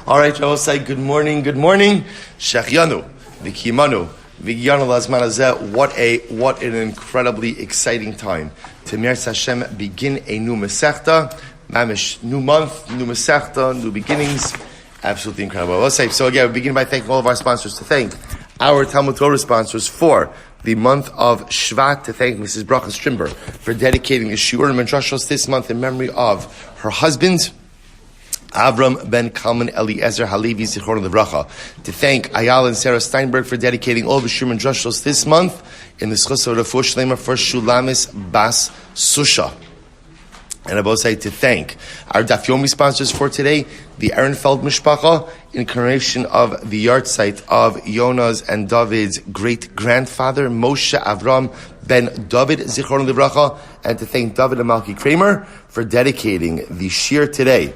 All right, I will say good morning. Shechianu, v'kiyamanu, v'giyanu lazman hazeh. What an incredibly exciting time to Meretz Hashem begin a new masechta, mamish, new month, new masechta, new beginnings. Absolutely incredible. I will say so again. We begin by thanking all of our sponsors. To thank our Talmud Torah sponsors for the month of Shvat. To thank Mrs. Bracha Strimber for dedicating the shiur and midrashos this month in memory of her husband, Avraham ben Kalman Eliezer HaLevi zichron Bracha. To thank Ayal Sara Steinberg for dedicating all the shiur and midrashos this month in the zechus of refuah sheleimah for Shalmis bas Susha. And I both say to thank our Daf Yomi sponsors for today, the Ehrenfeld mishpacha, in commemoration of the yahrzeit of Yona's and Dovid's great-grandfather, Moshe Avrohom ben Dovid, zichron Bracha, and to thank Dovid and Malke Kramer for dedicating the shiur today.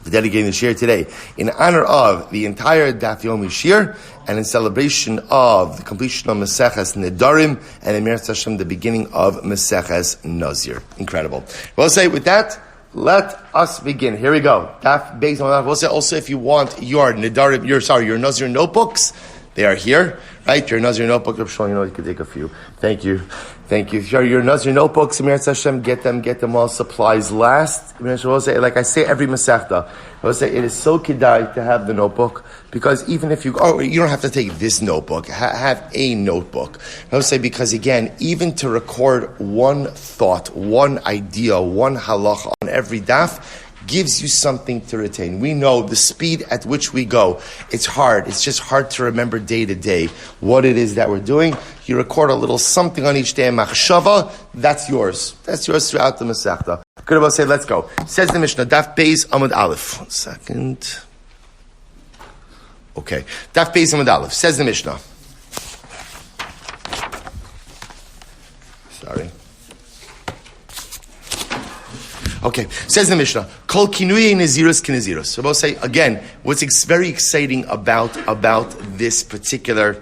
In honor of the entire Daf Yomi Shiur and in celebration of the completion of masechta Nedarim and in Meretz Hashem the beginning of masechta Nazir. Incredible. We'll say with that, let us begin. Here we go. Daf Beis Amud. We'll say also if you want your Nedarim, your Nazir notebooks, they are here, right? Your Nazir notebook, I'm sure you could take a few. Thank you. Your Nazir notebooks, Meretz Hashem, get them all. Supplies last. Like I say every masechta, I will say it is so kedai to have the notebook, because even if you don't have to take this notebook, have a notebook. I will say because again, even to record one thought, one idea, one halacha on every daf, gives you something to retain. We know the speed at which we go. It's hard. It's just hard to remember day to day what it is that we're doing. You record a little something on each day, machshava, that's yours. That's yours throughout the masechta. Good about say, let's go. Says the Mishnah, Daf Beis Amud Aleph. 1 second. Okay. Daf Beis Amud Aleph. Says the Mishnah. Sorry. Okay, says the Mishnah, Kol kinuye naziros kinaziros. So we'll say, again, what's very exciting about this particular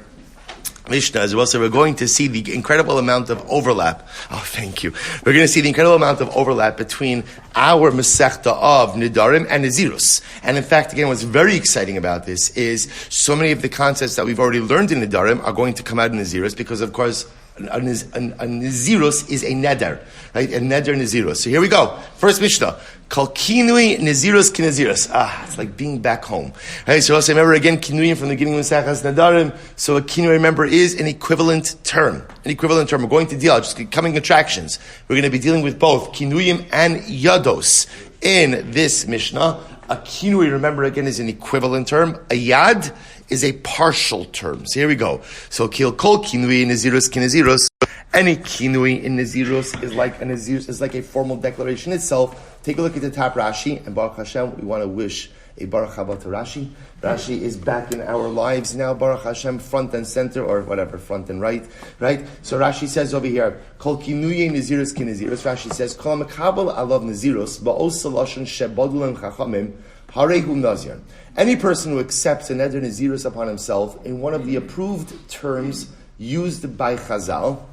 Mishnah is we're going to see the incredible amount of overlap. Oh, thank you. We're going to see the incredible amount of overlap between our masechta of Nedarim and Naziros. And in fact, again, what's very exciting about this is so many of the concepts that we've already learned in Nedarim are going to come out in Naziros because, of course, a Naziros is a neder, right? A neder Naziros. So here we go. First Mishnah. Kal kinui Naziros kinaziros. It's like being back home. Right? So also remember again, kinui from the beginning of Masechtas Nedarim. So a kinui, remember, is an equivalent term. We're going to deal, just coming attractions. We're going to be dealing with both kinuyim and yados in this Mishnah. A kinui, remember again, is an equivalent term. A yad is a partial term. So here we go. So kol kinui naziros kinaziros. Any kinui in naziros is like a naziros, is like a formal declaration itself. Take a look at the top Rashi, and Baruch Hashem, we want to wish a Baruch Haba to Rashi. Rashi is back in our lives now, Baruch Hashem, front and center, or whatever, front and right? So Rashi says over here, Kol kinuye naziros kinaziros. Rashi says, Kol makabel alav naziros, ba'os lashon shebadulem chachamim, harehu nazir. Any person who accepts a neder naziros upon himself in one of the approved terms used by Chazal,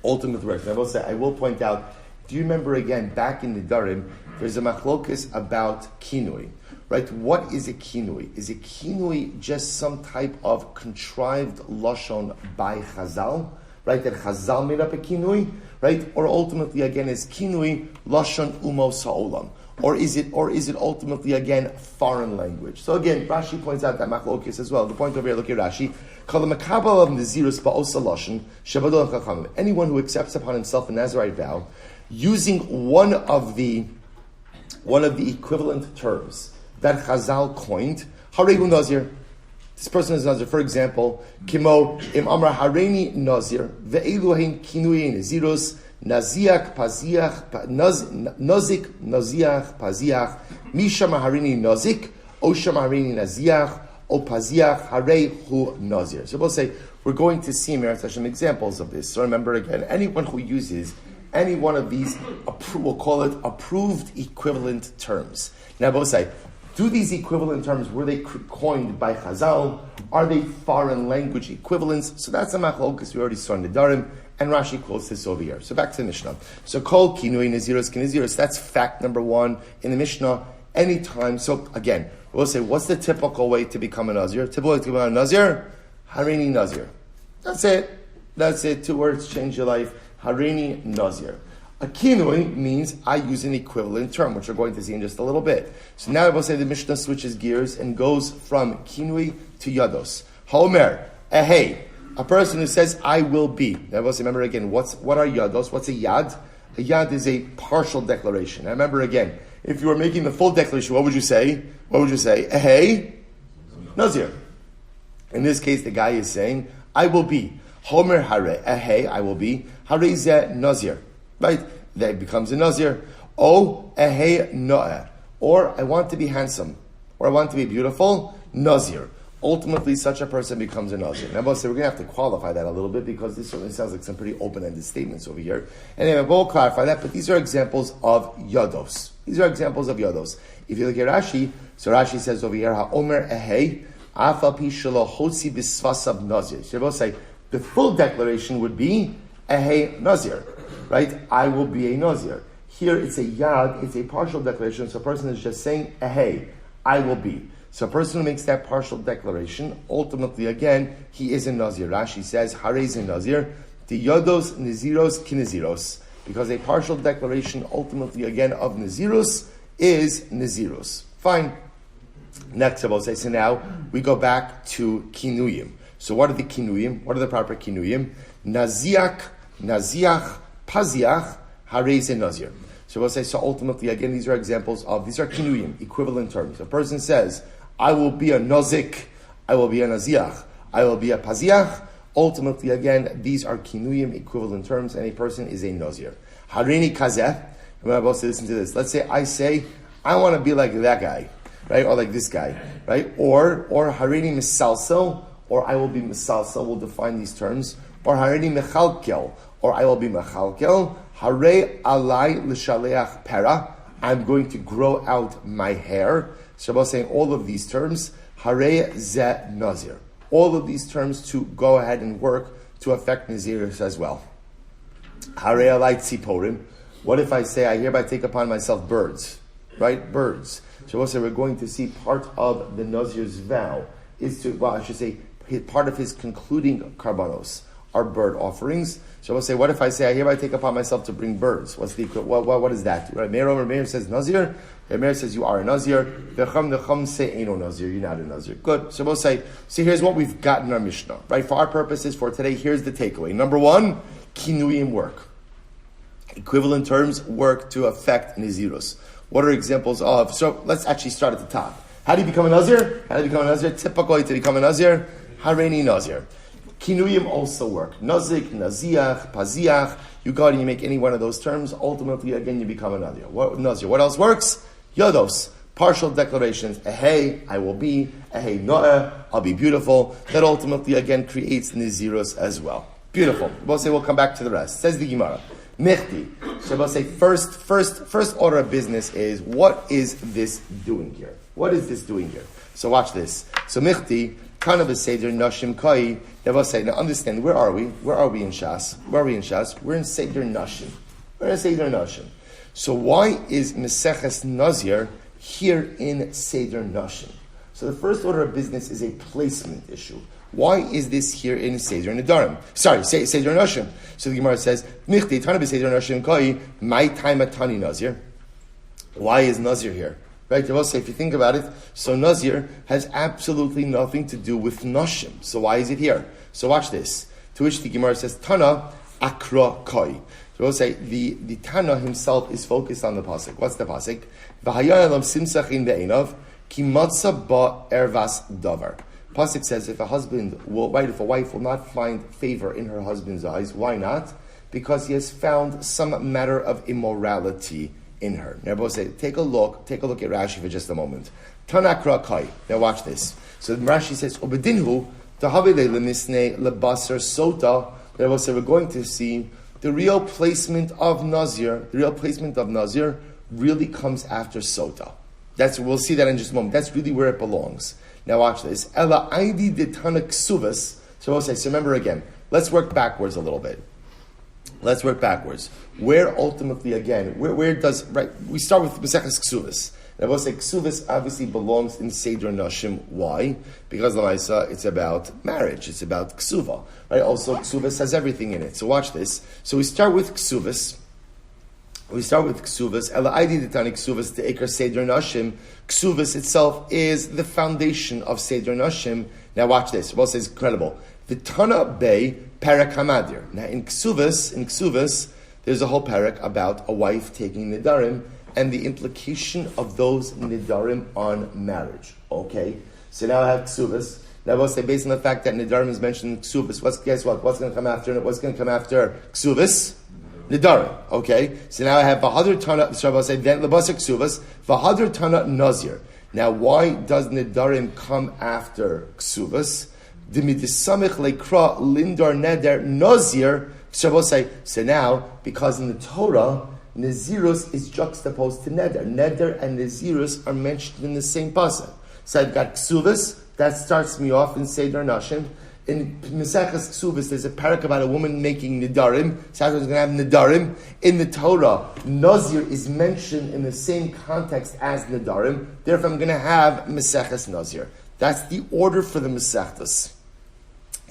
ultimate work. I will point out, do you remember again, back in Nedarim, there's a machlokas about kinui, right? What is a kinui? Is a kinui just some type of contrived lashon by Chazal, right? That Chazal made up a kinui, right? Or ultimately, again, is kinui lashon umos ha'olam? Or is it ultimately, again, foreign language? So again, Rashi points out that machlokes as well. The point over here, look at Rashi. Anyone who accepts upon himself a Nazirite vow, using one of the equivalent terms that Chazal coined, Harehu Nazir. This person is Nazir. For example, Kimo im Amra Hareini Nazir ve'eluhin kinuye Naziros Naziach Paziach Nazik Naziach Paziach Misha Maharini Nazik Osha Maharini Naziach O Paziach Harehu Nazir. So we'll say we're going to see Meretz Hashem examples of this. So remember again, anyone who uses any one of these, we'll call it approved equivalent terms. Now both say, do these equivalent terms, were they coined by Chazal? Are they foreign language equivalents? So that's a machlokas we already saw in Nedarim, and Rashi quotes this over here. So back to the Mishnah. So kol kinui naziros kinaziros, that's fact number one in the Mishnah. Anytime, so again, We'll say, what's the typical way to become a Nazir? Typical way to become a Nazir? Harini Nazir. That's it. That's it. 2 words change your life. Harini Nazir. A kinui means I use an equivalent term, which we're going to see in just a little bit. So now we'll say the Mishnah switches gears and goes from kinui to yados. Homer, ehei, a person who says I will be. Now we'll say, remember again, what are yados? What's a yad? A yad is a partial declaration. Now remember again, if you were making the full declaration, what would you say? What would you say? Ehei, Nazir. In this case, the guy is saying, I will be. Homer hare, ehei, I will be. Hare ze Nazir. Right? That becomes a Nazir. Oh, ehei no'eh. Or, I want to be handsome. Or, I want to be beautiful. Nazir. Ultimately, such a person becomes a Nazir. Now, we're going to have to qualify that a little bit because this certainly sounds like some pretty open-ended statements over here. Anyway, we'll clarify that, but these are examples of yados. These are examples of yados. If you look at Rashi, so Rashi says over here, ha'omer ehei, afal pi shelo hotzi b'svasav Nazir. So we'll say, the full declaration would be, ehei Nazir. Right? I will be a Nazir. Here it's a yad, it's a partial declaration, so a person is just saying, hey, I will be. So a person who makes that partial declaration, ultimately again, he is a Nazir. Rashi says, Harez a Nazir, the yodos naziros kinaziros. Because a partial declaration, ultimately again, of naziros is naziros. Fine. Next, I will say, so now we go back to kinuyim. So what are the kinuyim? What are the proper kinuyim? Naziach, naziach, Paziach, Harez Nazir. So we'll say, so ultimately, again, these are kinuyim, equivalent terms. A person says, I will be a Nozik, I will be a Naziach, I will be a Paziach. Ultimately, again, these are kinuyim, equivalent terms, and a person is a Nazir. Harini Kazeh, I'm about to listen to this. Let's say, I want to be like that guy, right? Or like this guy, right? Or Harini Misalsel, or I will be Misalsel, we'll define these terms. Or Harini Mechalkel, or I will be Mechalkel, Hare alai l'shaleach pera, I'm going to grow out my hair. Shabbos saying all of these terms, Hare ze Nazir. All of these terms to go ahead and work to affect Naziris as well. Hare alai tziporim. What if I say, I hereby take upon myself birds? Right? Birds. Shabbos say we're going to see part of the Nazir's vow is to, part of his concluding karbanos are bird offerings. So we'll say, what if I say, I hereby take upon myself to bring birds? What is that? Right? Meir says Nazir. Meir says you are a Nazir. Necham say Eino Nazir. You're not a Nazir. Good. So we'll say, see, here's what we've got in our Mishnah. Right? For our purposes for today, here's the takeaway. Number 1, kinuyim work. Equivalent terms work to affect Nazirus. What are examples of? So let's actually start at the top. How do you become a Nazir? Typical way to become a Nazir. Hareini Nazir. Kinuyim also work. Nazik, naziach, paziach. You go and you make any one of those terms. Ultimately, again, you become a Nazir. What else works? Yodos. Partial declarations. Ehei, I will be. Ehei no'eh, I'll be beautiful. That ultimately, again, creates Naziros as well. Beautiful. We'll say we'll come back to the rest. Says the Gemara. Mechti. So we'll say first order of business is, what is this doing here? What is this doing here? So watch this. So Mechti, kind of a Seder Nashim Kai. They will say, now understand, where are we? Where are we in Shas? We're in Seder Nashim. So why is Meseches Nazir here in Seder Nashim? So the first order of business is a placement issue. Why is this here in Seder Nedarim? Sorry, Seder Nashim. So the Gemara says, Michti, Tana b'Seder Nashim Kai, my time at Tani Nazir. Why is Nazir here? Right, they will say, if you think about it, so Nazir has absolutely nothing to do with Nashim. So why is it here? So watch this. To which the Gemara says, Tana Akra Kai. So we'll say, the Tana himself is focused on the pasuk. What's the pasuk? V'hayan elam simsach in be'enav, ki matza ba ervas davar. Pasuk says, if a wife will not find favor in her husband's eyes, why not? Because he has found some matter of immorality in her. Now, both say, take a look at Rashi for just a moment. Tanakra kai. Now, watch this. So Rashi says, "Obedinhu tahavile lemisne lebasar sota." Now, both say, we're going to see the real placement of Nazir. The real placement of Nazir really comes after sota. We'll see that in just a moment. That's really where it belongs. Now, watch this. Ela aidi de tanak suvas. So we'll say. So remember again. Let's work backwards a little bit. Where ultimately, again, where does, right, we start with Maseches Ksuvas. Now, we'll say ksuvas obviously belongs in Seder Nashim. Why? Because Lamaisa, it's about marriage. It's about ksuva. Right? Also, ksuvas has everything in it. So watch this. So we start with ksuvas. Ela Aidi Ditani ksuvas the Eker Seder Nashim. Ksuvas itself is the foundation of Seder Nashim. Now watch this. We'll say it's incredible. The Tana Bay Parak Hamadir. Now in ksuvas, there's a whole parak about a wife taking Nedarim and the implication of those Nedarim on marriage. Okay? So now I have ksuvas. Now we'll say based on the fact that Nedarim is mentioned in ksuvas, guess what? What's going to come after ksuvas? Nedarim. Okay? So now I have V'hadr Tana, so I'll say then Lebasa ksuvas, V'hadr Tana Nazir. Now why does Nedarim come after ksuvas? Dimidisamich lekra lindar neder Nazir. So now, because in the Torah, Nazirus is juxtaposed to Neder. Neder and Nazirus are mentioned in the same pasuk. So I've got Ksuvas, that starts me off in Seder Nashim. In Mesechus Ksuvas, there's a parak about a woman making Nedarim. So I was going to have Nedarim. In the Torah, Nazir is mentioned in the same context as Nedarim. Therefore, I'm going to have Mesechus Nazir. That's the order for the Masechtas.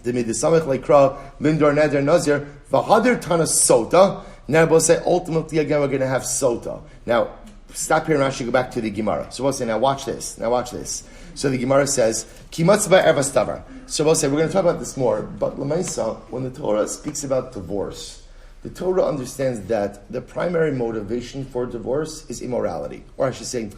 Lindor Neder Nazir, V'hadr Tana Sota. Now we'll say ultimately again we're going to have Sota. Now stop here and actually go back to the Gemara. So we'll say now watch this. So the Gemara says Kimatzba Ervastavar. So we'll say we're going to talk about this more. But Lamaisa, when the Torah speaks about divorce, the Torah understands that the primary motivation for divorce is immorality, or I should say,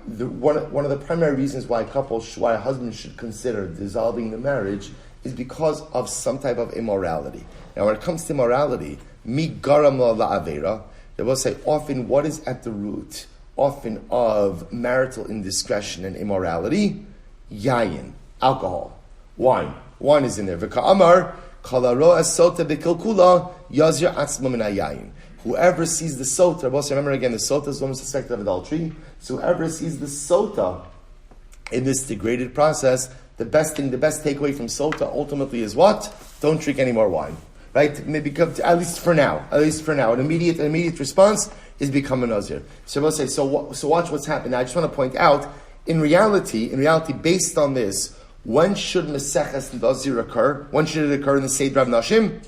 one of the primary reasons why a husband should consider dissolving the marriage is because of some type of immorality. Now, when it comes to immorality, mi garam la'avera, they will say often what is at the root, often of marital indiscretion and immorality? Yayin, alcohol, wine. Wine is in there. V'ka'amar kalaro as-sota b'kilkula yazir atzma min hayayin. Whoever sees the sota, remember again, the sota is one suspected of adultery. So whoever sees the sota in this degraded process, the best takeaway from sota ultimately is what? Don't drink any more wine, right? Maybe at least for now. An immediate response is become a Nazir. So we'll say, so watch what's happened. Now, I just want to point out, in reality, based on this, when should Meseches Nazir occur? When should it occur in the Seder of Nashim?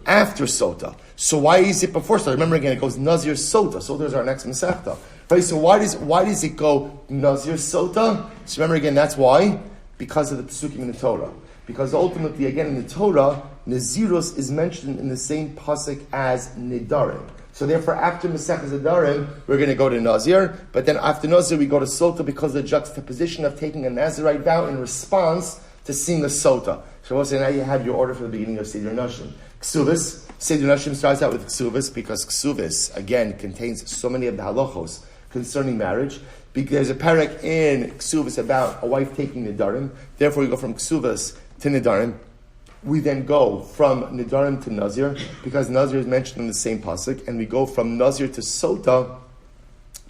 After sota. So why is it before sota? Remember again, it goes Nazir sota. Sota is our next masechta. Right? So why does it go Nazir sota? So remember again, that's why. Because of the Pesukim in the Torah. Because ultimately, again, in the Torah, Nazirus is mentioned in the same pasuk as Nedarim. So therefore, after Masechtas Nedarim, we're going to go to Nazir. But then after Nazir, we go to Sota because of the juxtaposition of taking a Nazirite vow in response to seeing a Sota. So we'll say now you have your order for the beginning of Seder Nashim. Ksuvas. Seder Nashim starts out with Ksuvas because Ksuvas, again, contains so many of the halachos concerning marriage. Because there's a parak in Ksuvas about a wife taking Nedarim. Therefore, we go from Ksuvas to Nedarim. We then go from Nedarim to Nazir, because Nazir is mentioned in the same pasuk, and we go from Nazir to Sota,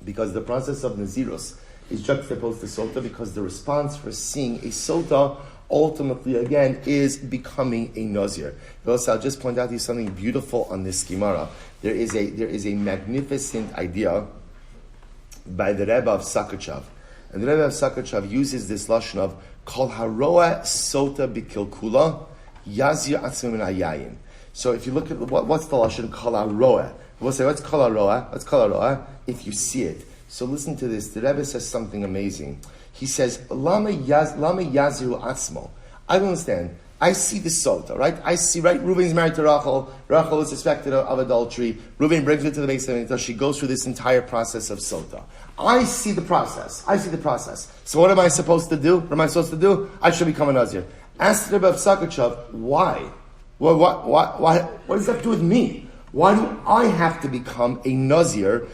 because the process of Nazirus is juxtaposed to Sota, because the response for seeing a Sota ultimately, again, is becoming a Nazir. Also, I'll just point out to you something beautiful on this Gemara. There is a magnificent idea by the Rebbe of Sakachav. And the Rebbe of Sakachav uses this lashon of Kol haroa sota b'kilkula yazir atzmim min hayayin. So if you look at what's the lashon Kol haroa, we'll say what's Kol haroa? If you see it. So listen to this. The Rebbe says something amazing. He says lama yaziru atzmo. I don't understand. I see the sota, right? Reuven's married to Rachel. Rachel is suspected of adultery. Reuven brings her to the base of Mikdash. She goes through this entire process of sota. I see the process. So what am I supposed to do? I should become a Nazir. Ask the Rebbe of Sakachav, why? What does that have to do with me? Why do I have to become a Nazir?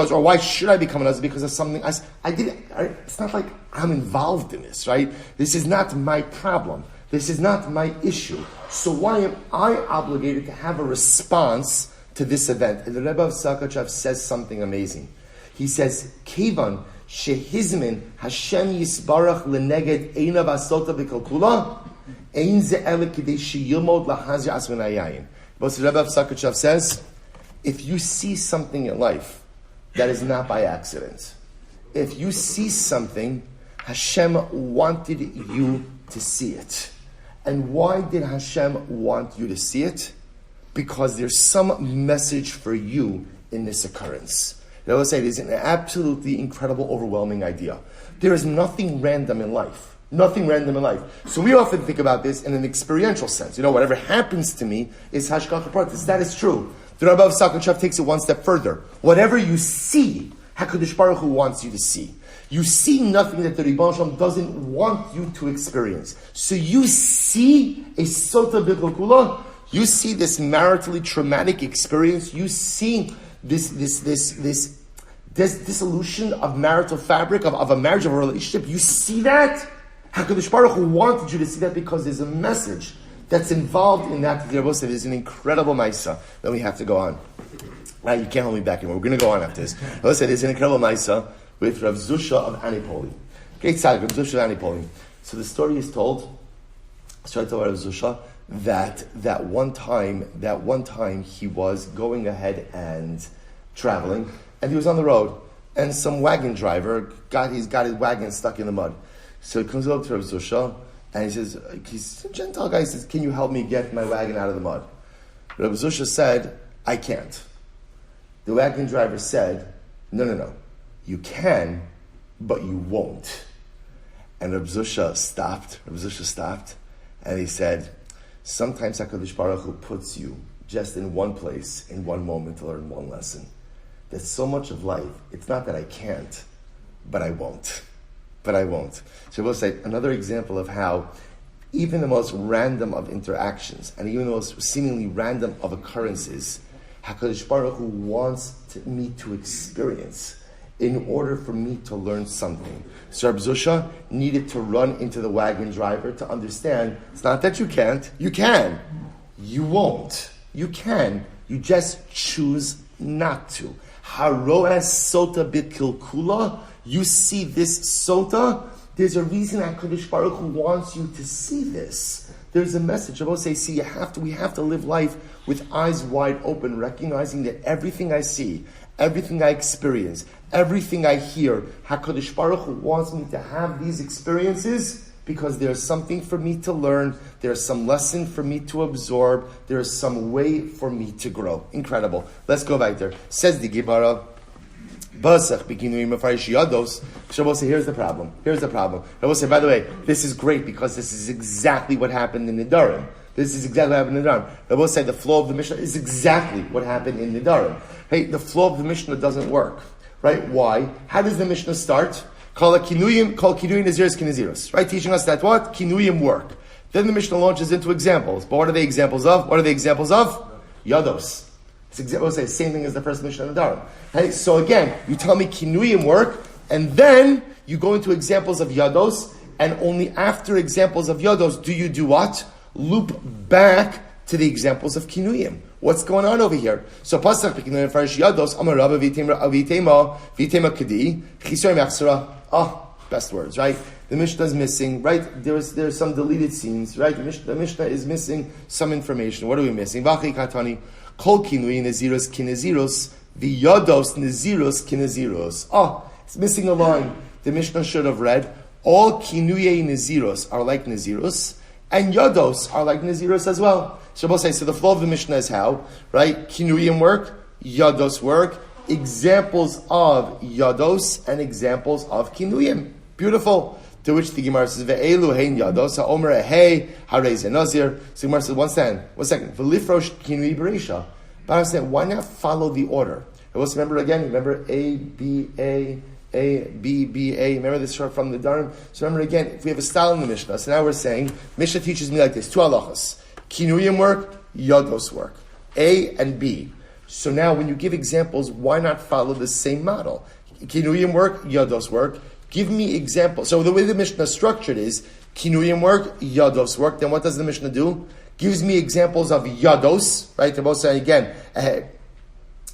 Or why should I become a Nazir? Because of something I did. It's not like I'm involved in this, right? This is not my problem. This is not my issue. So why am I obligated to have a response to this event? And the Rebbe of Sakachav says something amazing. He says, Kevan shehizmin Hashem yisbarach leneged einav asota v'kalkula ein ze ele kidei sheyilmod lahazir asmin hayayin. But the Rebbe of Sakachav says, if you see something in life that is not by accident, if you see something, Hashem wanted you to see it. And why did Hashem want you to see it? Because there's some message for you in this occurrence. I will say it is an absolutely incredible, overwhelming idea. There is nothing random in life. Nothing random in life. So we often think about this in an experiential sense. Whatever happens to me is hashgacha pratis. That is true. The Rabbi of Sakhonshav takes it one step further. Whatever you see, HaKadosh Baruch Hu wants you to see. You see nothing that the Ribbon Shalom doesn't want you to experience. So you see a sota b'kula. You see this maritally traumatic experience. You see this dissolution of marital fabric, of a marriage, of a relationship. You see that? HaKadosh Baruch Hu wanted you to see that because there's a message that's involved in that. There's an incredible maisa that we have to go on. Now, you can't hold me back anymore. We're going to go on after this. There's an incredible maisa with Rav Susha of Anipoli. Great side, Rav Susha of Anipoli. So the story is told, Rav Susha, that one time he was going ahead and traveling, and he was on the road, and some wagon driver got his wagon stuck in the mud. So he comes over to Rav Susha, and he says, he's a Gentile guy, he says, can you help me get my wagon out of the mud? Rav Susha said, I can't. The wagon driver said, no. You can, but you won't. And Rav Susha stopped, and he said, sometimes HaKadosh Baruch Hu puts you just in one place, in one moment to learn one lesson. There's so much of life, it's not that I can't, but I won't. So we'll say another example of how even the most random of interactions, and even the most seemingly random of occurrences, HaKadosh Baruch Hu wants me to experience in order for me to learn something. So Rav Susha needed to run into the wagon driver to understand, it's not that you can't, you can. You won't. You can. You just choose not to. Haroes sota b'kilkula, you see this sota, there's a reason HaKadosh Baruch Hu wants you to see this. There's a message. I will say, we have to live life with eyes wide open, recognizing that everything I see, everything I experience, everything I hear, HaKadosh Baruch Hu wants me to have these experiences because there's something for me to learn, there's some lesson for me to absorb, there's some way for me to grow. Incredible. Let's go back there. Says the Gemara, here's the problem. I will say, by the way, this is great because this is exactly what happened in Nedarim. I will say the flow of the Mishnah is exactly what happened in Nedarim. Hey, the flow of the Mishnah doesn't work. Right? Why? How does the Mishnah start? Call kinuyim naziros kinaziros. Right? Teaching us that what? Kinuyim work. Then the Mishnah launches into examples. But what are they examples of? Yados. We'll say the same thing as the first Mishnah in Nedarim. Hey, so again, you tell me kinuyim work, and then you go into examples of yados, and only after examples of yados do you do what? Loop back to the examples of kinuyim. What's going on over here? So pasach kinuyim farish yados amar Rabba vitema kadi chisoy machsara. Best words, right? The Mishnah is missing, right? There's some deleted scenes, right? The Mishnah is missing some information. What are we missing? Vachi katani kol kinuyim naziros kinaziros v'yados naziros kinaziros. It's missing a line. The Mishnah should have read all kinuyei naziros are like naziros, and yados are like naziros as well. So we'll say, so the flow of the Mishnah is how, right? Kinuyim work, yados work, examples of yados and examples of kinuyim. Beautiful. To which the Gemara says, ve'elu hein yados ha'omer hey harei Nazir. So the Gemara says, one second. V'lifrosh kinui bereisha. But I understand, why not follow the order? Remember A, B, A, B, B, A. Remember this short from the Nedarim? So remember again, if we have a style in the Mishnah, so now we're saying, Mishnah teaches me like this, two halachas. Kinuyim work, yados work. A and B. So now when you give examples, why not follow the same model? Kinuyim work, yados work. Give me examples. So the way the Mishnah is structured is, kinuyim work, yados work. Then what does the Mishnah do? Gives me examples of yados, right? They're both saying again, a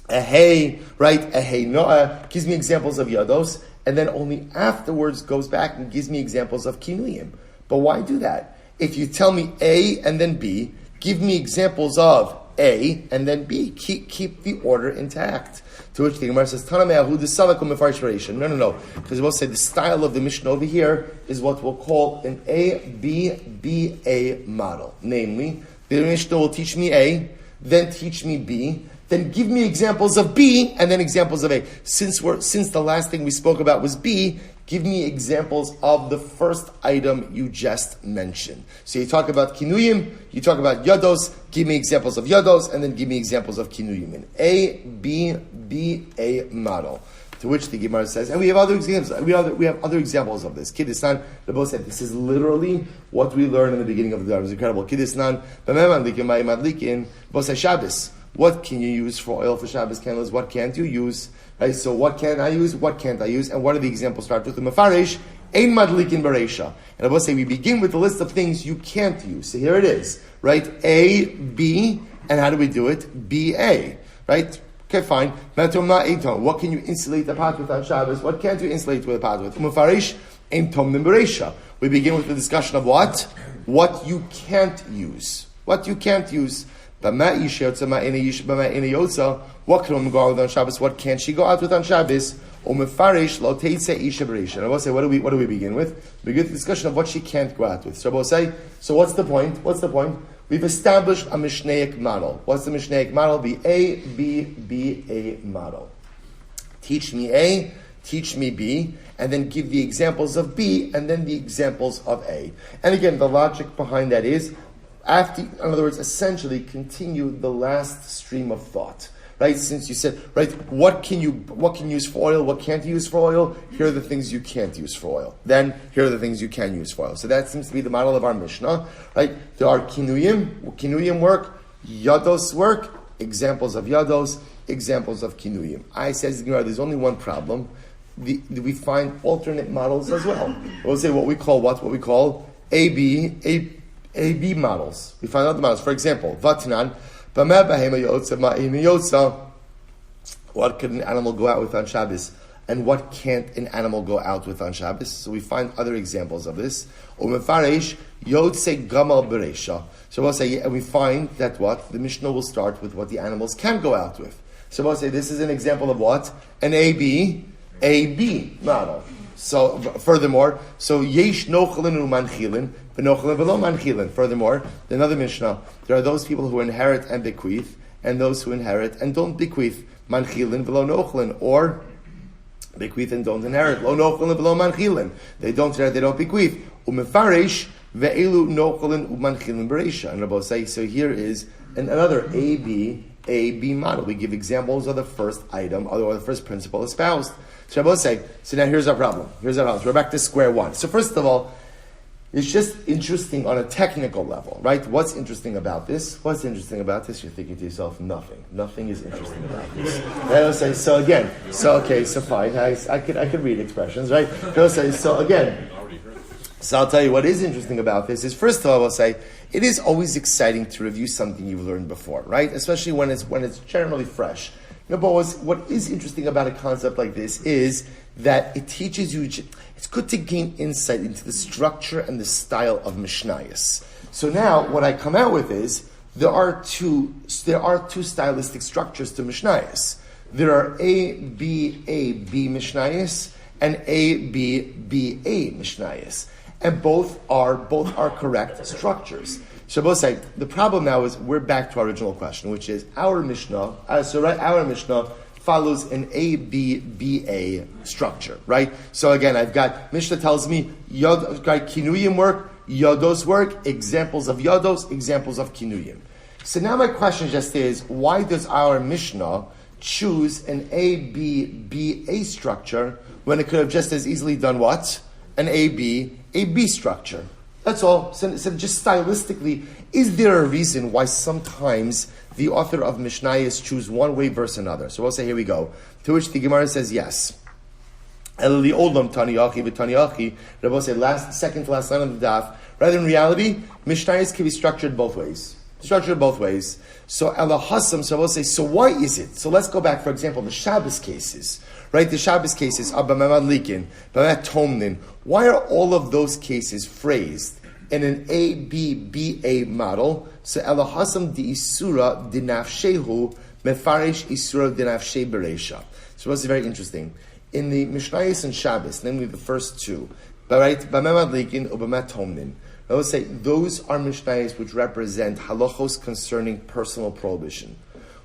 hey, right? A hey noah, gives me examples of yados, and then only afterwards goes back and gives me examples of kinuyim. But why do that? If you tell me A and then B, give me examples of A and then B. Keep the order intact. To which the Gemara says, Tana me'ahu d'savak u'mefarish variation. No. Because we'll say the style of the Mishnah over here is what we'll call an A-B-B-A model. Namely, the Mishnah will teach me A, then teach me B, then give me examples of B, and then examples of A. Since the last thing we spoke about was B, give me examples of the first item you just mentioned. So you talk about kinuyim, you talk about yados, give me examples of yados, and then give me examples of kinuyim. An A, B, B, A model. To which the Gemara says, and we have other examples. We have other examples of this. Kiddisnan, the both said, this is literally what we learned in the beginning of the Daf. It's incredible. Kiddisnan, both say Shabbos. What can you use for oil for Shabbos candles? What can't you use? Right? So what can I use? What can't I use? And what are the examples? Start with the Mefarish, Ein Madlikin Bereisha. And I will say we begin with the list of things you can't use. So here it is, right? A, B, and how do we do it? B, A, right? Okay, fine. What can you insulate the pot with on Shabbos? What can't you insulate with a pot with? Mefarish, Ein Tom Bereisha. We begin with the discussion of what? What you can't use. What you can't use. What can go out with on Shabbos? What can't she go out with on Shabbos? And I will say, what do we begin with? We begin with the discussion of what she can't go out with. So I will say, so what's the point? We've established a Mishnaic model. What's the Mishnaic model? The A, B, B, A model. Teach me A, teach me B, and then give the examples of B, and then the examples of A. And again, the logic behind that is, in other words, essentially continue the last stream of thought. Right? Since you said, right, what can you use for oil, what can't you use for oil? Here are the things you can't use for oil. Then here are the things you can use for oil. So that seems to be the model of our Mishnah. Right? There are kinuyim work, yados work, examples of yados, examples of kinuyim. I says there's only one problem. We find alternate models as well. We'll say what we call AB models. We find other models. For example, Vatnan, what can an animal go out with on Shabbos? And what can't an animal go out with on Shabbos? So we find other examples of this. So we'll say, and we find that what? The Mishnah will start with what the animals can go out with. So we'll say, this is an example of what? An AB model. So, furthermore, yesh nochelin umanchilin, v'nochelin v'lo manchilin. Furthermore, another Mishnah, there are those people who inherit and bequeath, and those who inherit and don't bequeath, manchilin v'lo nochelin, or bequeath and don't inherit, lo nochelin v'lo manchilin. They don't inherit, they don't bequeath. Umefarish ve'elu nochelin umanchilin bereisha. And Rabbi say, so here is another AB model. We give examples of the first item, or the first principle espoused. So Rabbi say, so now here's our problem. So we're back to square one. So first of all, it's just interesting on a technical level, right? What's interesting about this? You're thinking to yourself, nothing. Nothing is interesting about this. And I'll say, so fine. I could read expressions, right? So I'll tell you what is interesting about this is, first of all, I'll say, it is always exciting to review something you've learned before, right? Especially when it's generally fresh. But what is interesting about a concept like this is that it teaches you, it's good to gain insight into the structure and the style of Mishnayos. So now, what I come out with is, there are two stylistic structures to Mishnayos. There are A-B Mishnayos and A-B Mishnayos. And both are correct structures. Shabbos say, the problem now is we're back to our original question, which is our Mishnah follows an A-B-B-A structure, right? So again, I've got, Mishnah tells me, kinuyim work, yados work, examples of yados, examples of kinuyim. So now my question just is, why does our Mishnah choose an A-B-B-A structure when it could have just as easily done what? An A-B structure. That's all. So just stylistically, is there a reason why sometimes the author of Mishnayos choose one way versus another? So we'll say, here we go. To which the Gemara says, yes. Rabbi said, second to last line of the daf. Rather, in reality, Mishnayos can be structured both ways. So Ela Hassam, so we'll say, so why is it? So let's go back, for example, the Shabbos cases. Right, the Shabbos cases, Abba Mamad Likin, B'mat Tomnin. Why are all of those cases phrased in an A-B-B-A model. So Elahasam di Isura dinafshehu mefaresh Isura dinafshe beresha. So what's very interesting. In the Mishnayos and Shabbos, namely the first two, right, B'memad Likin u'b'met Tomnin. I would say those are Mishnayos which represent halachos concerning personal prohibition.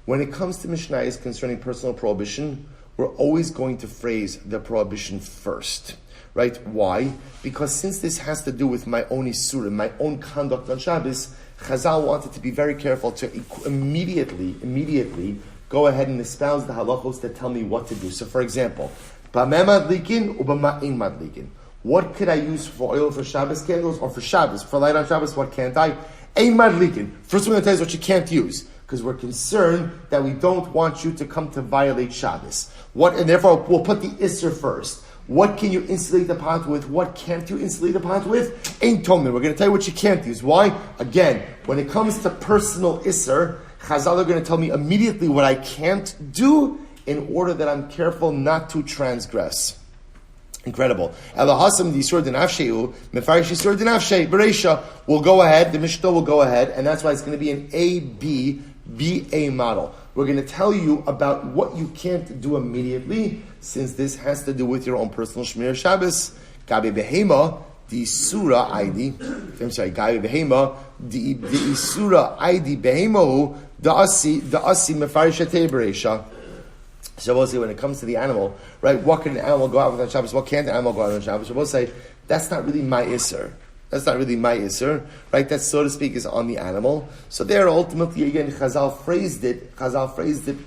When it comes to Mishnayos concerning personal prohibition, we're always going to phrase the prohibition first. Right? Why? Because since this has to do with my own isurim, my own conduct on Shabbos, Chazal wanted to be very careful to immediately go ahead and espouse the halachos that tell me what to do. So for example, B'meh madlikin u'b'ma'in madlikin. What could I use for oil for Shabbos candles or for Shabbos? For light on Shabbos, what can't I? Ein madlikin. First, we're going to tell you what you can't use, because we're concerned that we don't want you to come to violate Shabbos. And therefore, we'll put the Isser first. What can you insulate the pot with? What can't you insulate the pot with? Ein tomen. We're going to tell you what you can't use. Why? Again, when it comes to personal Isser, Chazal are going to tell me immediately what I can't do in order that I'm careful not to transgress. Incredible. Elahasam disur dinafsheu mefarish disur dinafshe bereisha. We'll go ahead. The Mishnah will go ahead, and that's why it's going to be an A-B-B-A model. We're going to tell you about what you can't do immediately, since this has to do with your own personal Shmir Shabbos. Gabi behema di sura zaidy. I'm sorry. Gabi behema di sura zaidy behemo da asi mefarish bereisha. So we'll say when it comes to the animal, right? What can an animal go out with on Shabbos? What can't an animal go out on Shabbos? So we'll say that's not really my Isser. That's not really my Isser, right? That, so to speak, is on the animal. So there, ultimately, again, Chazal phrased it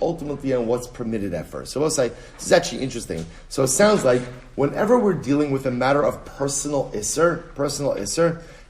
ultimately on what's permitted at first. So we'll say this is actually interesting. So it sounds like whenever we're dealing with a matter of personal Isser,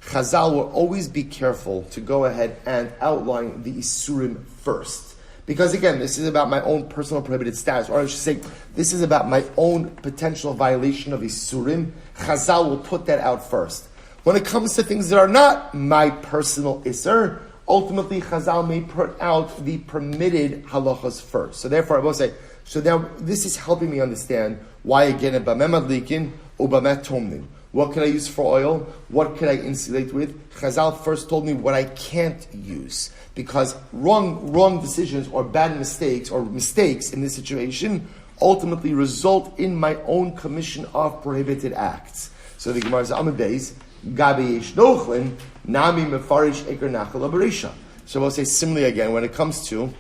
Chazal will always be careful to go ahead and outline the Isurim first. Because again, this is about my own personal prohibited status, or I should say, this is about my own potential violation of Isurim. Chazal will put that out first. When it comes to things that are not my personal Isser, ultimately Chazal may put out the permitted halachas first. So therefore, I will say, so now this is helping me understand why again, B'meh madlikin u'b'meh tomnin. What can I use for oil? What can I insulate with? Chazal first told me what I can't use. Because wrong decisions or bad mistakes or mistakes in this situation ultimately result in my own commission of prohibited acts. So the Gemara says, Amud Beis, Gabi yesh nochlin, nami mefarish eker nachal bereisha. So we'll say similarly again when it comes to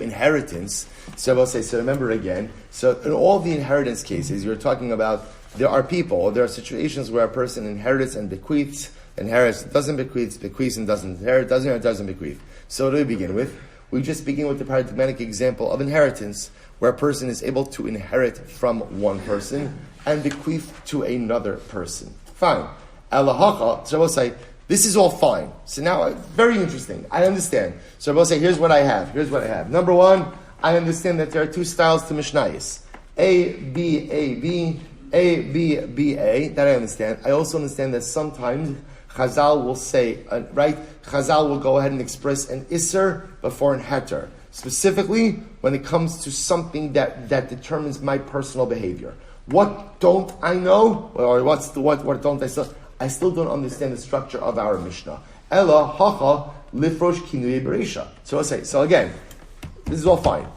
inheritance. So we'll say, so remember again, so in all the inheritance cases, you're talking about there are situations where a person inherits and bequeaths, inherits, doesn't bequeath, bequeaths and doesn't inherit, doesn't bequeath. So what do we begin with? We just begin with the paradigmatic example of inheritance, where a person is able to inherit from one person and bequeath to another person. Fine. Elahacha, so I will say, this is all fine. So now, very interesting. I understand. So I will say, here's what I have. Number one, I understand that there are two styles to Mishnayos. A, B, A, B, A, B, B, A. That I understand. I also understand that sometimes Chazal will say, Chazal will go ahead and express an Isser before an Heter. Specifically, when it comes to something that determines my personal behavior. What don't I know? Or what don't I still? I still don't understand the structure of our Mishnah. Ella hacha lifrosh kinui bereisha. So I'll say, so again, this is all fine.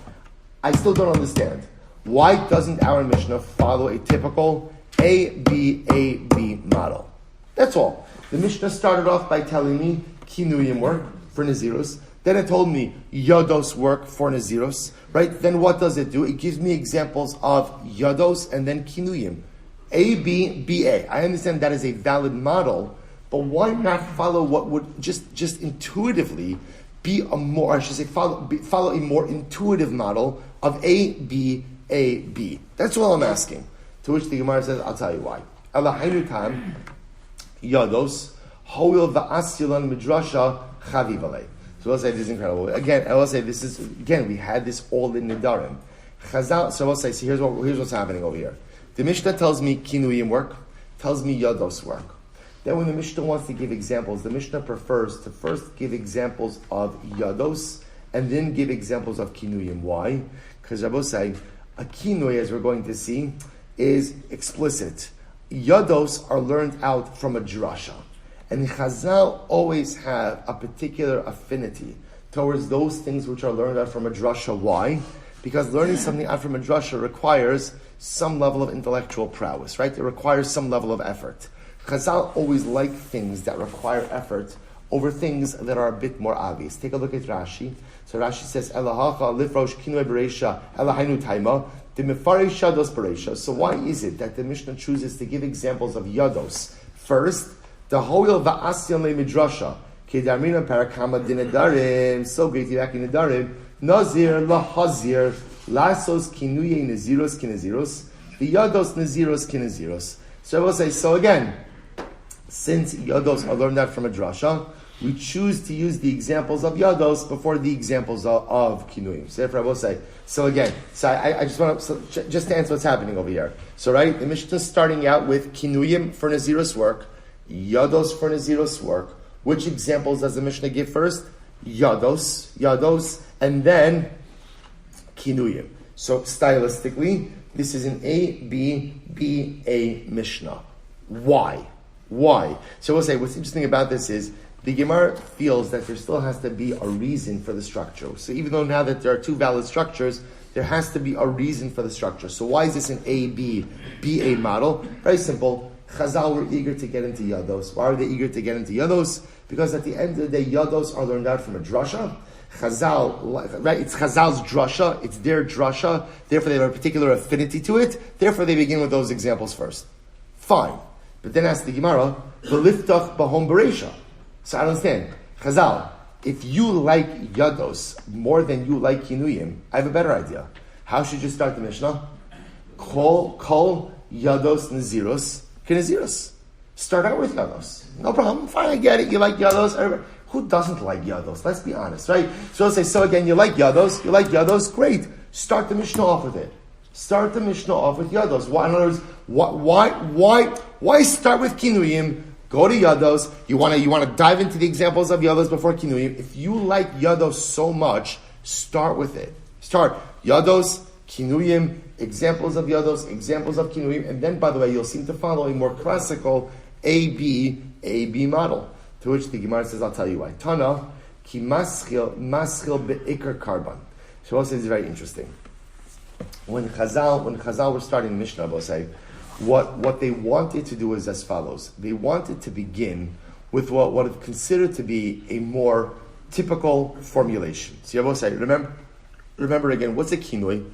I still don't understand. Why doesn't our Mishnah follow a typical A-B-A-B model? That's all. The Mishnah started off by telling me kinuyim work for Nazirus. Then it told me Yados work for Nazirus. Right? Then what does it do? It gives me examples of Yados and then kinuyim. A, B, B, A. I understand that is a valid model, but why not follow what would just intuitively be a more, I should say, follow a more intuitive model of A, B, A, B. That's all I'm asking. To which the Gemara says, I'll tell you why. Alahainu tam Yados hoil va'asyilan midrasha chavivale. So I'll say this is incredible. Again, I will say this is, we had this all in Nedarim. Chazal, so I'll say, see, here's what's happening over here. The Mishnah tells me kinuyim work, tells me yados work. Then when the Mishnah wants to give examples, the Mishnah prefers to first give examples of yados and then give examples of kinuyim. Why? Because Rabbi say, a kinuy, as we're going to see, is explicit. Yados are learned out from a drasha. And Chazal always have a particular affinity towards those things which are learned out from a drasha. Why? Because learning something out from a drasha requires some level of intellectual prowess, right? It requires some level of effort. Chazal always like things that require effort over things that are a bit more obvious. Take a look at Rashi. So Rashi says, Elahacha lifrosh kinoi bereisha elahainu taima the mefaresh yados bereisha. So why is it that the Mishnah chooses to give examples of yados first? The hoil va'asyan le midrasha kedarmina parakama dinedarim. So great back in Nedarim. Nazir lahazir lasos kinuye naziros kinaziros the yados naziros kinaziros. So I will say, so again, since yados are learned out from a drasha, we choose to use the examples of yados before the examples of kinuyim. So therefore I will say, so again, I just want to, just to answer what's happening over here. So right, the Mishnah is starting out with kinuyim for naziros work, yados for naziros work. Which examples does the Mishnah give first? Yados, and then kinuyim. So stylistically, this is an A Mishnah. Why? So we'll say, what's interesting about this is, the Gemara feels that there still has to be a reason for the structure. So even though now that there are two valid structures, there has to be a reason for the structure. So why is this an A model? Very simple. Chazal were eager to get into Yados. Why are they eager to get into Yados? Because at the end of the day, Yados are learned out from a drasha. Chazal, right? It's Chazal's drasha. It's their drasha. Therefore, they have a particular affinity to it. Therefore, they begin with those examples first. Fine. But then asks the Gemara, "V'liftach b'hom bereisha." So I don't understand. Chazal, if you like Yados more than you like Kinuyim, I have a better idea. How should you start the Mishnah? Kol Yados Naziros Kinaziros. Start out with Yados. No problem. Fine, I get it. You like Yados. Who doesn't like Yados? Let's be honest, right? So I'll say, so again, you like Yados, great. Start the Mishnah off with it. Start the Mishnah off with Yados. Why, in other words, why start with Kinuyim? Go to Yados. You want to dive into the examples of Yados before Kinuyim. If you like Yados so much, start with it. Start Yados, Kinuyim, examples of Yados, examples of Kinuyim, and then, by the way, you'll seem to follow a more classical A-B model. To which the Gemara says, I'll tell you why. Tana, ki maschil be'ikar karban. So also it's very interesting. When Chazal were starting the Mishnah, I will say, what they wanted to do is as follows. They wanted to begin with what is considered to be a more typical formulation. So you will say, remember again, what's a kinui?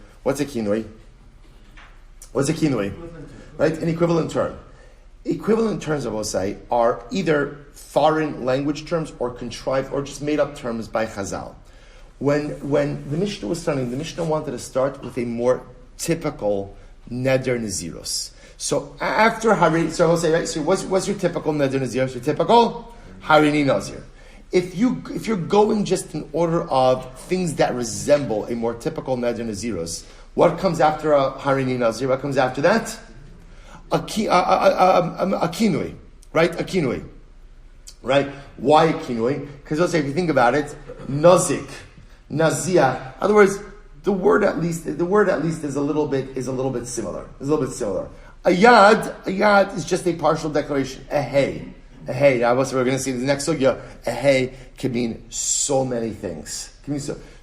Right? An equivalent term. Equivalent terms, I will say, are either foreign language terms or contrived or just made up terms by Chazal. When the Mishnah was starting, the Mishnah wanted to start with a more typical neder naziros. So after Harini, so I'll say, right, so what's your typical neder nazir? Your typical Harini Nazir. If you're going just in order of things that resemble a more typical neder naziros, what comes after a Harini Nazir? What comes after that? A kinui, right? A kinui, right? Why a kinui? Because let's say if you think about it, nazik, nazia. In other words, the word at least is a little bit similar. A yad is just a partial declaration. A hey. Now, we're going to see in the next sugya. A hey can mean so many things.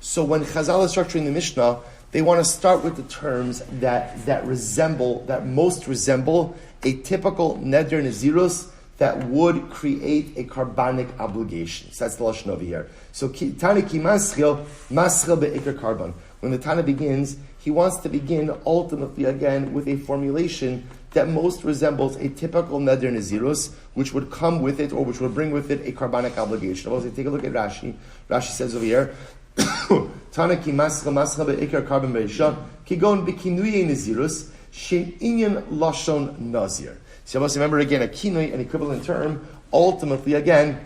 So when Chazal is structuring the Mishnah, they want to start with the terms that most resemble a typical neder naziros that would create a carbonic obligation. So that's the lashon over here. So Tana ki maschil be'ikar karban. When the Tana begins, he wants to begin ultimately again with a formulation that most resembles a typical neder naziros, which would come with it or which would bring with it a carbonic obligation. Also, take a look at Rashi. Rashi says over here, Tana ki maschil be'ikar karban be'isha kigon bekinuye naziros shem inyan lashon nazir. So you must remember again, a kinui, an equivalent term, ultimately again,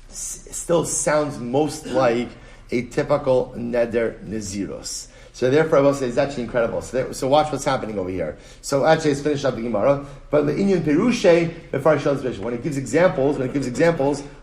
still sounds most like a typical neder naziros. So therefore, I will say it's actually incredible. So watch what's happening over here. So actually, it's finished up the Gemara. But the Inyan Perushe, when it gives examples,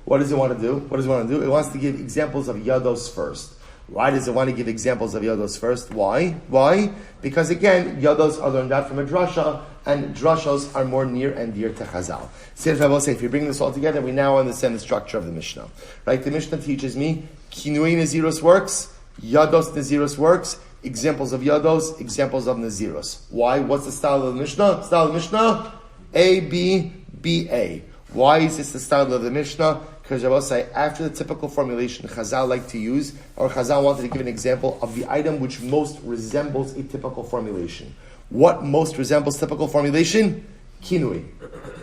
what does it want to do? It wants to give examples of Yados first. Why does it want to give examples of yados first? Why? Why? Because again, yados are learned out from a drasha, and drashos are more near and dear to Chazal. So if you bring this all together, we now understand the structure of the Mishnah. Right? The Mishnah teaches me, kinui Nazirus works, yados Nazirus works, examples of yados, examples of Nazirus. Why? What's the style of the Mishnah? Style of the Mishnah? A, B, B, A. Why is this the style of the Mishnah? Because I will say, after the typical formulation Chazal like to use, or Chazal wanted to give an example of the item which most resembles a typical formulation. What most resembles typical formulation? Kinui.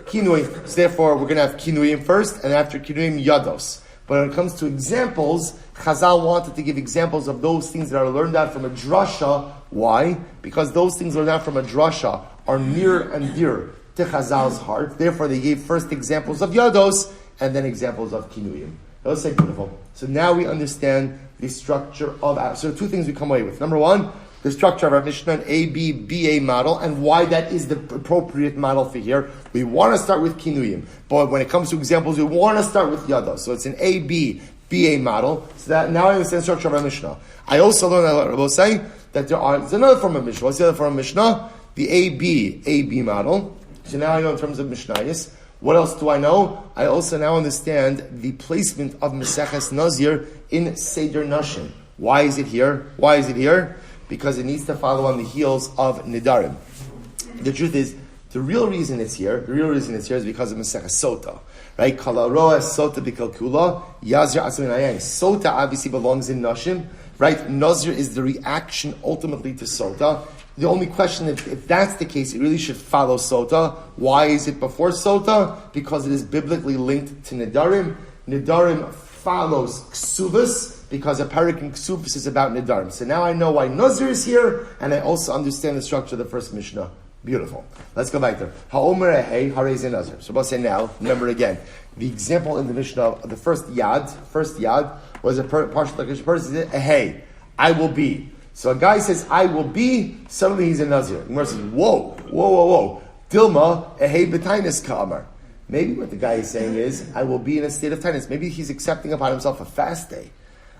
Kinui. So therefore, we're going to have kinuim first, and after kinuim, yados. But when it comes to examples, Chazal wanted to give examples of those things that are learned out from a drasha. Why? Because those things learned out from a drasha are near and dear to Chazal's heart. Therefore, they gave first examples of yados, and then examples of kinuyim. Let's say beautiful. So now we understand the structure of our... So two things we come away with. Number one, the structure of our Mishnah, an A, B, B, A model, and why that is the appropriate model for here. We want to start with kinuyim, but when it comes to examples, we want to start with yados. So it's an A, B, B, A model. So that now I understand the structure of our Mishnah. I also learned, I will say, that there's another form of Mishnah. What's the other form of Mishnah? The A, B model. So now I know in terms of Mishnayos. What else do I know? I also now understand the placement of Maseches Nazir in Seder Nashim. Why is it here? Why is it here? Because it needs to follow on the heels of Nedarim. The truth is, the real reason it's here is because of Maseches Sota. Right? Kalaroa Sota Bikalkula, Yazir Asamin Ayan. Sota obviously belongs in Nashim. Right? Nazir is the reaction ultimately to Sota. The only question, if that's the case, it really should follow Sota. Why is it before Sota? Because it is biblically linked to Nedarim. Nedarim follows Ksuvas, because a parak in Ksuvas is about Nedarim. So now I know why Nazir is here, and I also understand the structure of the first Mishnah. Beautiful. Let's go back there. Ha'omer ehei harei Nazir. So we'll say now, remember again, the example in the Mishnah of the first yad was a partial person said, ehei, I will be. So a guy says, I will be, suddenly he's a Nazir. The Gemara says, whoa. Dilma, ehei b'tainis ka'amar. Maybe what the guy is saying is, I will be in a state of tainis. Maybe he's accepting upon himself a fast day.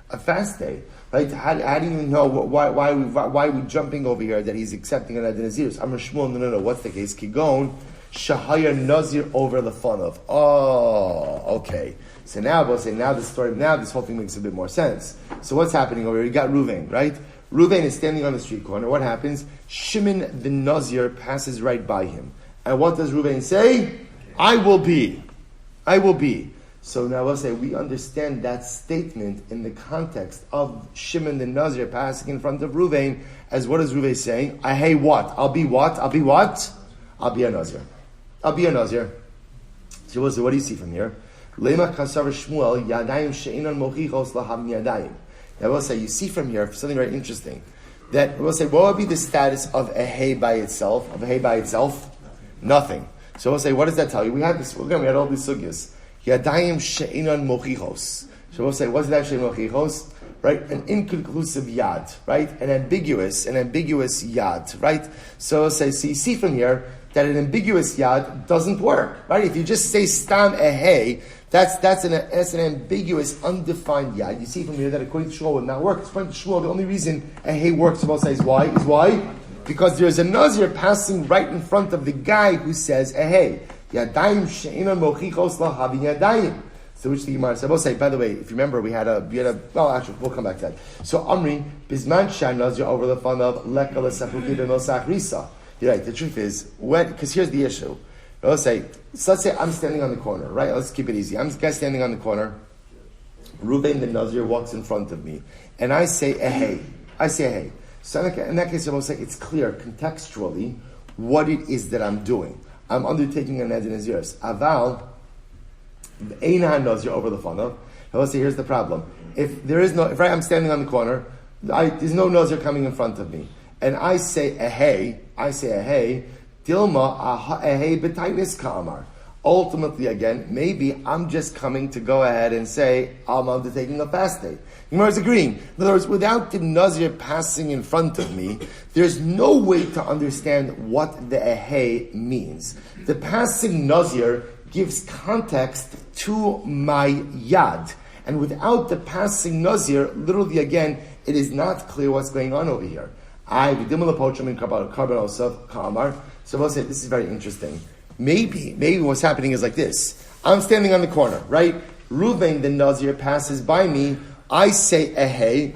Right? How do you know why are we jumping over here that he's accepting an Nazir? Amar Shmuel, no. What's the case? Kigon, shahaya Nazir over the fun of. Oh, okay. So now we'll say, this whole thing makes a bit more sense. So what's happening over here? You got Ruvain, right? Ruvain is standing on the street corner. What happens? Shimon the Nazir passes right by him. And what does Ruvain say? I will be. So now we'll say we understand that statement in the context of Shimon the Nazir passing in front of Ruvain as what is Ruvain saying? Hey, what? I'll be what? I'll be a Nazir. So what do you see from here? Lema kasav Shmuel yadayim she'inan mochichos lahav yadayim. Now we'll say, you see from here, something very interesting, that we'll say, what would be the status of a hay by itself? Nothing. So we'll say, what does that tell you? We had all these sugyas. Yadayim she'inan mochichos. So we'll say, what's that she'in mochichos? Right? An inconclusive yad, right? An ambiguous yad, right? So we'll say, so you see from here that an ambiguous yad doesn't work, right? If you just say stam ehei, that's an ambiguous, undefined yad. You see from here that according to Shmuel would not work. According to Shmuel, the only reason ehei works, we'll say, is why? Because there's a Nazir passing right in front of the guy who says ehei. Yadayim she'inan mochichos lahavi yadayim. So which the Gemara said, we'll say, by the way, if you remember, we had a actually, we'll come back to that. So Amri, Bisman Shan Nazir over the fun of Leka L'Sachukid and Risa. You're right, the truth is, because here's the issue. Let's say I'm standing on the corner, right? Let's keep it easy. I'm standing on the corner. Ruvain the Nazir walks in front of me. And I say, hey. So in that case, I will say it's clear contextually what it is that I'm doing. I'm undertaking an Naziris. Aval, Eina Nazir over the funnel. I will say, here's the problem. If I'm standing on the corner, there's no Nazir coming in front of me. And I say, hey, Dilma, ehei b'tainis ka'amar. Ultimately, again, maybe I'm just coming to go ahead and say, I'm undertaking a fast day. Gemara is agreeing. In other words, without the Nazir passing in front of me, there's no way to understand what the ehei means. The passing Nazir gives context to my yad. And without the passing Nazir, literally again, it is not clear what's going on over here. So we'll say this is very interesting. Maybe what's happening is like this. I'm standing on the corner, right? Reuven the Nazir passes by me. I say ehei.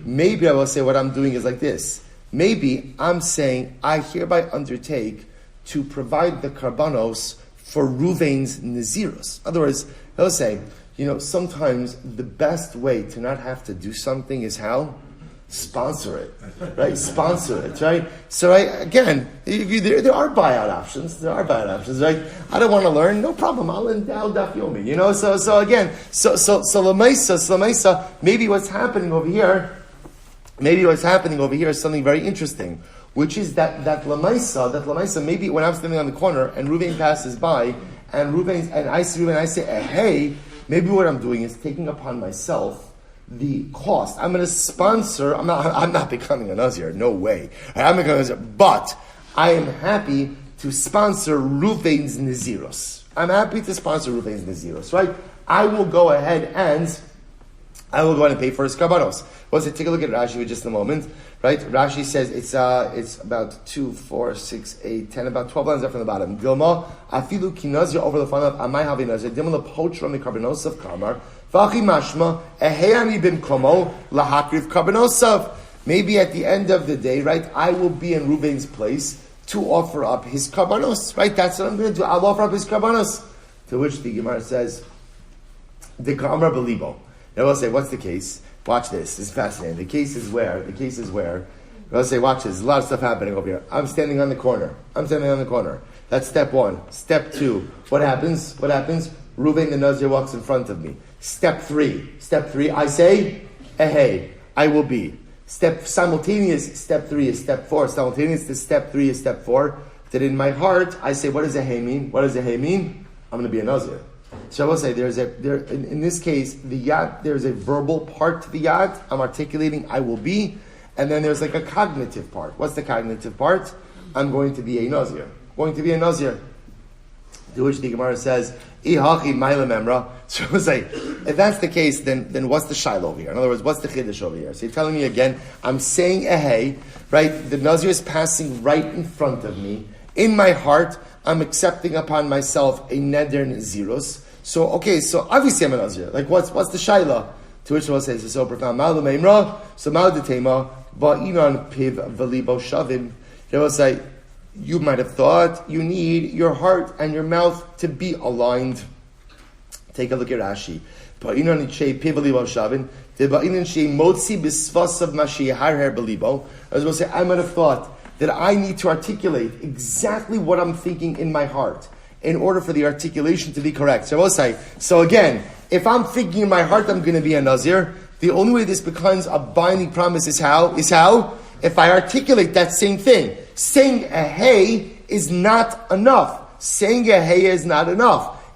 Maybe I will say what I'm doing is like this. Maybe I'm saying I hereby undertake to provide the karbanos for Reuven's Nazirus. In other words, he'll say, sometimes the best way to not have to do something is how? Sponsor it, right? Sponsor it, right? So, again, there are buyout options. Right? I don't want to learn, no problem. I'll endow Daf Yomi, So again, so Lamaisa, maybe what's happening over here is something very interesting, which is that Lamaisa, maybe when I'm standing on the corner and Reuven passes by, and I see Reuven, I say, hey, maybe what I'm doing is taking upon myself the cost. I'm going to sponsor. I'm not becoming a Nazir. No way. I'm becoming a Nazir. But I am happy to sponsor Reuven's Naziros. Right? I will go ahead and pay for his karbanos. Well, so take a look at Rashi for just a moment. Right? Rashi says it's about 2, 4, 6, 8, 10, about 12 lines up from the bottom. Dilma afilu kinazir over the fun of amai havi nazir. Dimla pochra mi karbanos of kamar. V'achi mashma eheyani bimkomo lahakriv karbanosov. Maybe at the end of the day, right, I will be in Reuven's place to offer up his karbanos. Right? That's what I'm going to do. I'll offer up his karbanos. To which the Gemara says, the Kramer belibo. Now we'll say, what's the case? Watch this. It's fascinating. The case is where, I'll say, watch this. There's a lot of stuff happening over here. I'm standing on the corner. That's step 1. Step 2. What happens? Reuven the Nazir walks in front of me. Step 3. I say, hey, I will be. Simultaneous, step 3 is step 4. Simultaneous to step 3 is step 4. That in my heart, I say, what does a hey mean? I'm going to be a Nazir. So I will say, in this case, the yad, there's a verbal part to the yad. I'm articulating, I will be. And then there's like a cognitive part. What's the cognitive part? I'm going to be a Nazir. To which the Gemara says, Ihachi Maila Memra. So I was like, if that's the case, then what's the shaila over here? In other words, what's the chiddush over here? So you're telling me again, I'm saying ehei, right? The Nazir is passing right in front of me. In my heart, I'm accepting upon myself a neder nazirus. So obviously I'm a Nazir. Like, what's the shaila? To which one says, it's so profound. Ma'al meimra, so ma'al detema, ba'inan piv v'libo shavim. They will say, you might have thought you need your heart and your mouth to be aligned. Take a look at Rashi. Ba'inan shei piv v'libo shavim. The ba'inan shei motzi b'svasav mashi harher b'libo. I was going to say, I might have thought that I need to articulate exactly what I'm thinking in my heart in order for the articulation to be correct. So I will say, so again, if I'm thinking in my heart I'm going to be a Nazir, the only way this becomes a binding promise is how? If I articulate that same thing. Saying a hey is not enough.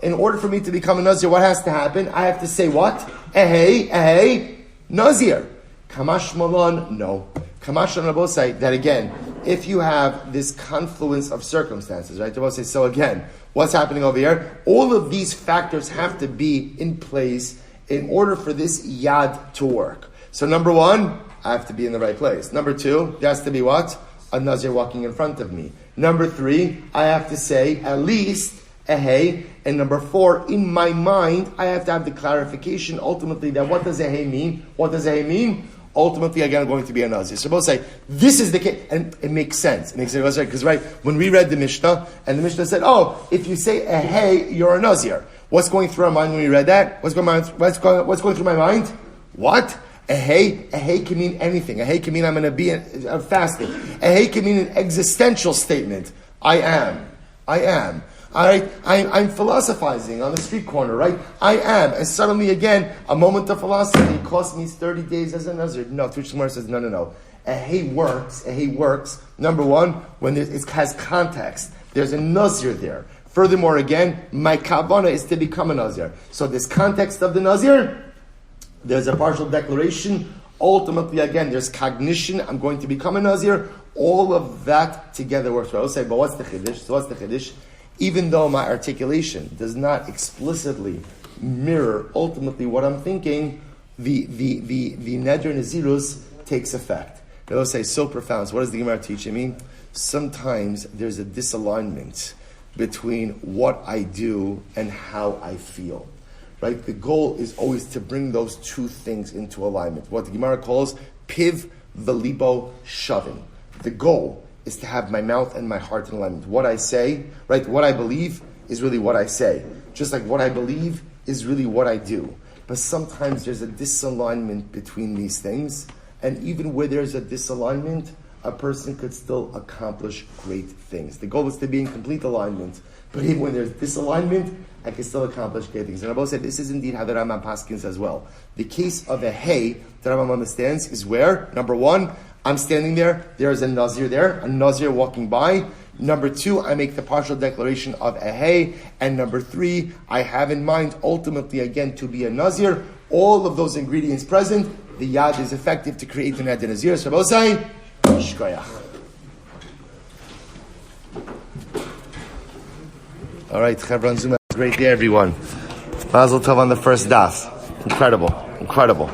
In order for me to become a Nazir, what has to happen? I have to say what? A hey, Nazir. Kamash Malon, no. Kamash on both say that again, if you have this confluence of circumstances, right? Both say, so again, what's happening over here? All of these factors have to be in place in order for this yad to work. So number 1, I have to be in the right place. Number 2, there has to be what? A Nazir walking in front of me. Number 3, I have to say at least a hey. And number 4, in my mind, I have to have the clarification ultimately that what does a hey mean? Ultimately, again, I'm going to be a Nazir. So both say, this is the case. And it makes sense. Because, right, when we read the Mishnah, and the Mishnah said, if you say a hey, you're a Nazir. What's going through our mind when we read that? What's going through my mind? What? A hey can mean anything. A hey can mean I'm going to be fasting. A hey can mean an existential statement. I am. All right, I'm philosophizing on the street corner, right? I am. And suddenly again, a moment of philosophy cost me 30 days as a Nazir. No, Tush Gemara says, no. A hey works. Number 1, when it has context. There's a Nazir there. Furthermore, again, my kavana is to become a Nazir. So this context of the Nazir, there's a partial declaration. Ultimately, again, there's cognition. I'm going to become a Nazir. All of that together works. I'll say, but what's the chiddush? Even though my articulation does not explicitly mirror ultimately what I'm thinking, the Neder Nazirus takes effect. They'll say, so profound. So what does the Gemara teach me? Sometimes there's a disalignment between what I do and how I feel. Right? The goal is always to bring those two things into alignment. What the Gemara calls piv v'libo shavin. The goal is to have my mouth and my heart in alignment. What I say, right? What I believe is really what I say. Just like what I believe is really what I do. But sometimes there's a disalignment between these things. And even where there's a disalignment, a person could still accomplish great things. The goal is to be in complete alignment. But even when there's disalignment, I can still accomplish great things. And Rabbi said, this is indeed how the Rambam paskins as well. The case of a hay, the Rambam understands, is where, number one, I'm standing there, there's a Nazir there, a Nazir walking by. Number two, I make the partial declaration of a hay. And number three, I have in mind ultimately again to be a Nazir. All of those ingredients present, the yad is effective to create the Neder Nazir. So Rabbi say, Shkoyach. All right, Chevron Zuma, great day everyone. Mazel Tov on the first daf. Incredible.